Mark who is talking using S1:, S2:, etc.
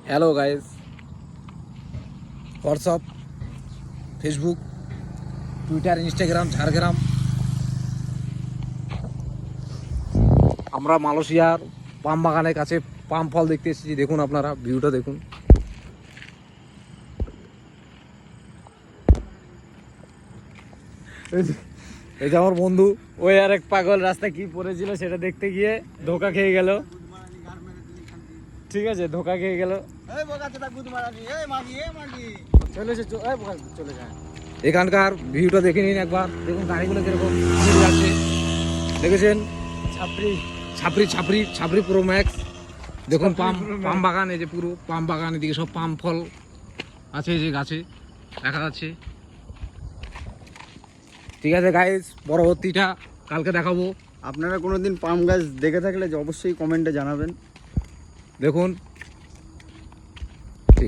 S1: Hello guys, WhatsApp, Facebook, Twitter, Instagram, Jhargram. আমরা মালয়েশিয়ার পাম বাগানের কাছে পাম ফল দেখতে এসেছি। দেখুন, আপনারা ভিউটা দেখুন। এই যে আমার বন্ধু,
S2: ওই আর এক পাগল রাস্তা কি পড়েছিল সেটা দেখতে গিয়ে ধোকা খেয়ে গেল। ঠিক আছে, ধোকা খেয়ে গেল। চলে যায়।
S1: এখানকার ভিউটা দেখে নিন একবার। দেখুন গাড়িগুলো কিরকম যাচ্ছে, দেখেছেন?
S2: ছাপড়ি
S1: ছাপড়ি ছাপড়ি ছাপড়ি প্রো ম্যাক্স। দেখুন পাম বাগান, এই যে পুরো পাম বাগান, এদিকে সব পাম ফল আছে, এই যে গাছে দেখা যাচ্ছে। ঠিক আছে গাইস, পরবর্তীটা কালকে দেখাবো।
S3: আপনারা কোনোদিন পাম গাছ দেখে থাকলে অবশ্যই কমেন্টে জানাবেন।
S1: দেখুন